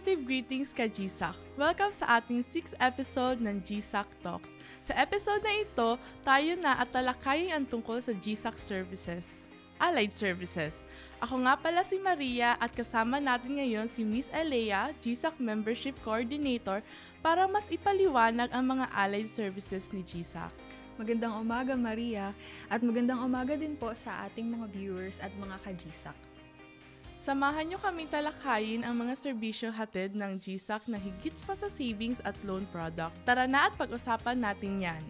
Positive greetings ka GSAC. Welcome sa ating 6th episode ng GSAC Talks. Sa episode na ito, tayo na at talakayin ang tungkol sa GSAC Services, Allied Services. Ako nga pala si Maria at kasama natin ngayon si Miss Elea, GSAC Membership Coordinator, para mas ipaliwanag ang mga Allied Services ni GSAC. Magandang umaga Maria at magandang umaga din po sa ating mga viewers at mga ka-GSAC. Samahan nyo kaming talakayin ang mga serbisyo hatid ng GSAC na higit pa sa savings at loan product. Tara na at pag-usapan natin yan.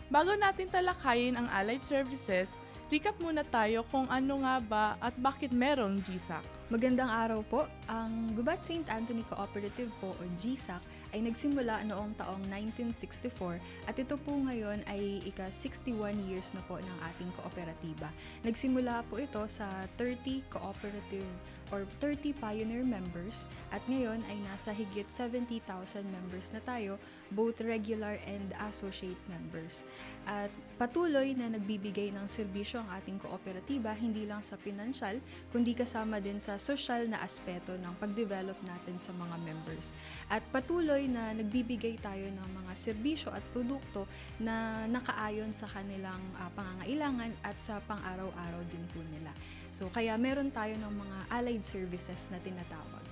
Bago natin talakayin ang Allied Services, recap muna tayo kung ano nga ba at bakit merong GSAC. Magandang araw po. Ang Gubat St. Anthony Cooperative po o GSAC ay nagsimula noong taong 1964 at ito po ngayon ay ika-61 years na po ng ating kooperatiba. Nagsimula po ito sa 30 cooperative or 30 pioneer members at ngayon ay nasa higit 70,000 members na tayo, both regular and associate members. At patuloy na nagbibigay ng serbisyo ang ating kooperatiba hindi lang sa pinansyal, kundi kasama din sa social na aspeto ng pag-develop natin sa mga members. At patuloy na nagbibigay tayo ng mga serbisyo at produkto na nakaayon sa kanilang pangangailangan at sa pang-araw-araw din po nila. So kaya meron tayo ng mga allied services na tinatawag.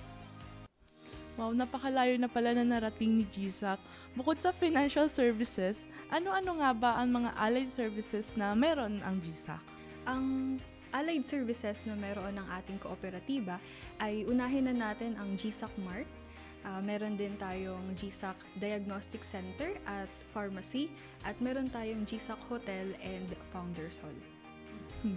Wow, napakalayo na pala na narating ni GSAC. Bukod sa financial services, ano-ano nga ba ang mga allied services na meron ang GSAC? Ang allied services na meron ng ating kooperatiba ay unahin na natin ang GSAC Mart. Meron din tayong GSAC Diagnostic Center at Pharmacy at meron tayong GSAC Hotel and Founders Hall.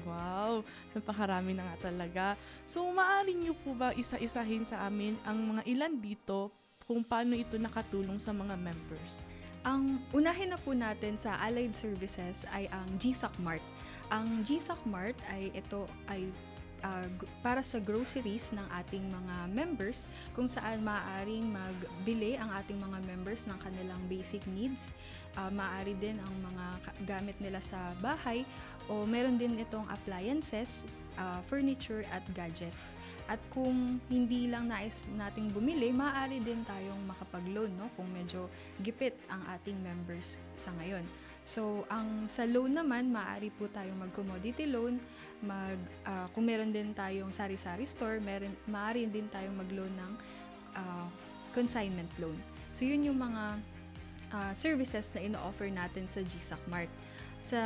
Wow, napakarami na nga talaga. So, maaari niyo po ba isa-isahin sa amin ang mga ilan dito kung paano ito nakatulong sa mga members? Ang unahin na po natin sa allied services ay ang GSAC Mart. Ang GSAC Mart ay ito ay para sa groceries ng ating mga members kung saan maaaring magbili ang ating mga members ng kanilang basic needs. Maaari din ang mga gamit nila sa bahay o meron din itong appliances, furniture at gadgets. At kung hindi lang nais nating bumili, maaari din tayong makapag-loan, no? Kung medyo gipit ang ating members sa ngayon. So, sa loan naman, maaari po tayong mag-commodity loan, kung meron din tayong sari-sari store, maaari din tayong mag-loan ng consignment loan. So, yun yung mga services na ino-offer natin sa GSAC Mart. Sa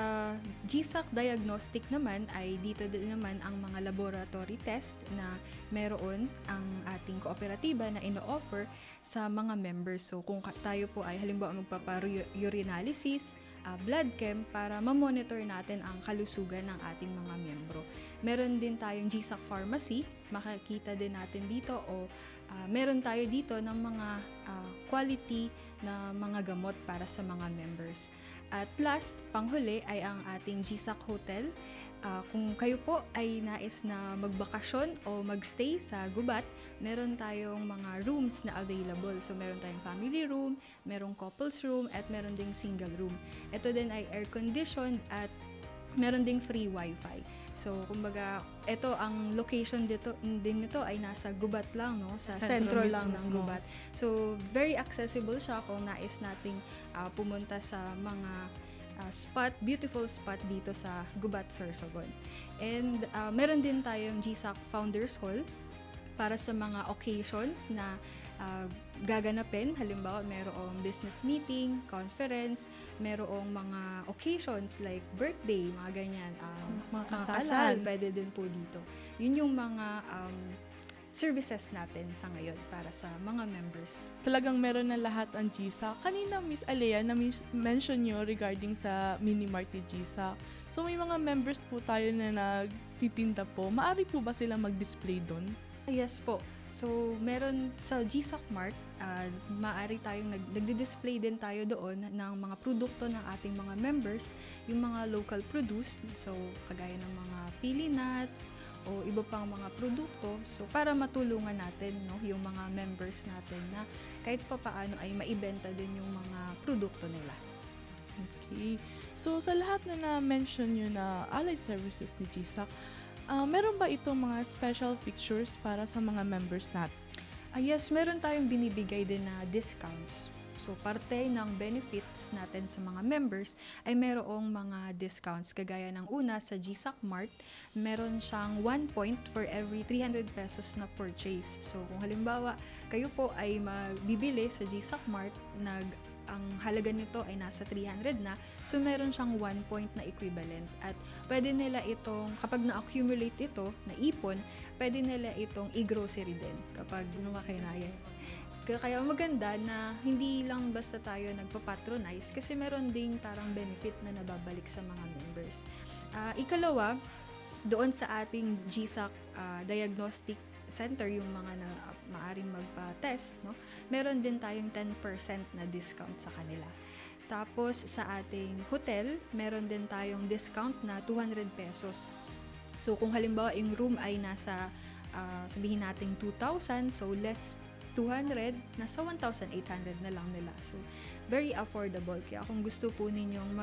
GSAC Diagnostic naman ay dito din naman ang mga laboratory test na meron ang ating kooperatiba na ino-offer sa mga members. So kung tayo po ay halimbawa magpapa-urinalysis, blood chem para ma-monitor natin ang kalusugan ng ating mga membro. Meron din tayong GSAC Pharmacy, makikita din natin dito o meron tayo dito ng mga quality na mga gamot para sa mga members. At last, panghuli ay ang ating GSAC Hotel. Kung kayo po ay nais na magbakasyon o magstay sa Gubat, meron tayong mga rooms na available. So meron tayong family room, merong couples room, at meron ding single room. Ito din ay air-conditioned at meron ding free wifi. So, kumbaga, ito ang location dito ay nasa Gubat lang, no? Sa sentro lang ng Gubat. So, very accessible siya kung nais nating pumunta sa mga beautiful spot dito sa Gubat, Sorsogon. And meron din tayong GSAC Founders Hall para sa mga occasions na gaganapin. Halimbawa, merong business meeting, conference, merong mga occasions like birthday, mga ganyan. Mga kasal. Pwede din po dito. Yun yung mga services natin sa ngayon para sa mga members. Talagang meron na lahat ang GSAC. Kanina, Miss Alea, na-mention nyo regarding sa mini-mart ni GSAC. So, may mga members po tayo na nagtitinda po. Maaari po ba sila mag-display doon? Yes po. So, meron sa GSAC Mart, maaari tayong nagdi-display din tayo doon ng mga produkto ng ating mga members, yung mga local produced, so kagaya ng mga pili nuts o iba pang mga produkto. So, para matulungan natin, no, yung mga members natin na kahit pa paano ay maibenta din yung mga produkto nila. Okay. So, sa lahat na na-mention nyo na allied services ni GSAC, meron ba itong mga special features para sa mga members natin? Yes, meron tayong binibigay din na discounts. So, parte ng benefits natin sa mga members ay merong mga discounts. Kagaya ng una sa GSAC Mart, meron siyang 1 point for every 300 pesos na purchase. So, kung halimbawa, kayo po ay magbibili sa GSAC Mart, ang halaga nito ay nasa 300 na, so meron siyang 1 point na equivalent. At pwede nila itong, kapag na-accumulate ito, naipon, pwede nila itong i-grocery din kapag makinaya. Kaya maganda na hindi lang basta tayo nagpapatronize kasi meron ding parang benefit na nababalik sa mga members. Ikalawa, doon sa ating GSAC diagnostic center, yung mga na maaring magpa-test, no? Meron din tayong 10% na discount sa kanila. Tapos sa ating hotel, meron din tayong discount na 200 pesos. So kung halimbawa yung room ay nasa sabihin natin 2,000, so less 200, nasa 1,800 na lang nila. So, very affordable. Kaya kung gusto po ninyong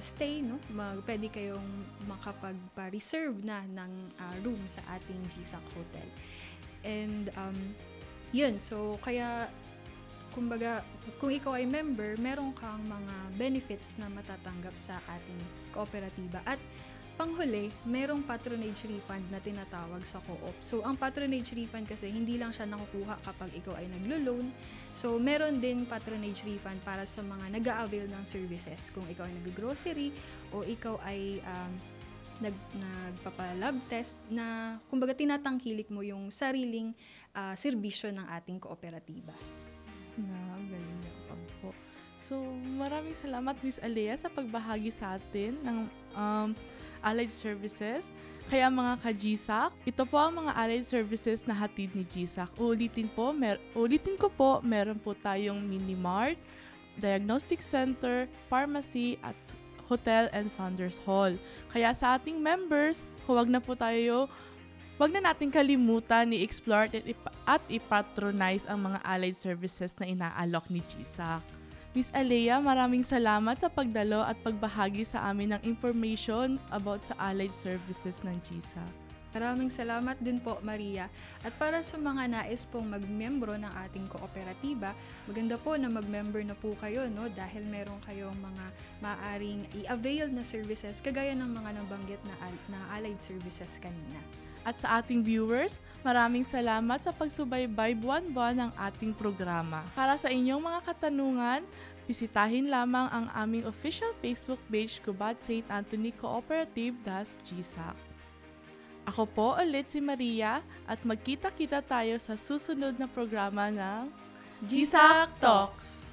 stay, no, pwede kayong makapagpa-reserve na ng room sa ating GSAC Hotel. And, yun. So, kaya, kumbaga, kung ikaw ay member, meron kang mga benefits na matatanggap sa ating kooperatiba. At, panghuli, merong patronage refund na tinatawag sa co-op. So, ang patronage refund kasi hindi lang siya nakukuha kapag ikaw ay naglo-loan. So, meron din patronage refund para sa mga nag-a-avail ng services. Kung ikaw ay nag-grocery o ikaw ay nagpapa-lab test na, kumbaga, tinatangkilik mo yung sariling serbisyo ng ating kooperatiba. Galing niyo po. So, maraming salamat Miss Alea sa pagbahagi sa atin ng allied services. Kaya mga ka-GSAC, ito po ang mga allied services na hatid ni GSAC. Ulitin ko po, meron po tayong mini-mart, diagnostic center, pharmacy, at hotel and founders hall. Kaya sa ating members, huwag na nating kalimutan i-explore at i-patronize ang mga allied services na inaalok ni GSAC. Miss Alea, maraming salamat sa pagdalo at pagbahagi sa amin ng information about sa allied services ng GSAC. Maraming salamat din po, Maria. At para sa mga nais pong magmembro ng ating kooperatiba, maganda po na magmember na po kayo, no? Dahil meron kayong mga maaaring i-avail na services kagaya ng mga nabanggit na allied services kanina. At sa ating viewers, maraming salamat sa pagsubaybay buwan-buwan ng ating programa. Para sa inyong mga katanungan, bisitahin lamang ang aming official Facebook page, Gubat St. Anthony Cooperative-GSAC. Ako po ulit si Maria at magkita-kita tayo sa susunod na programa ng GSAC Talks!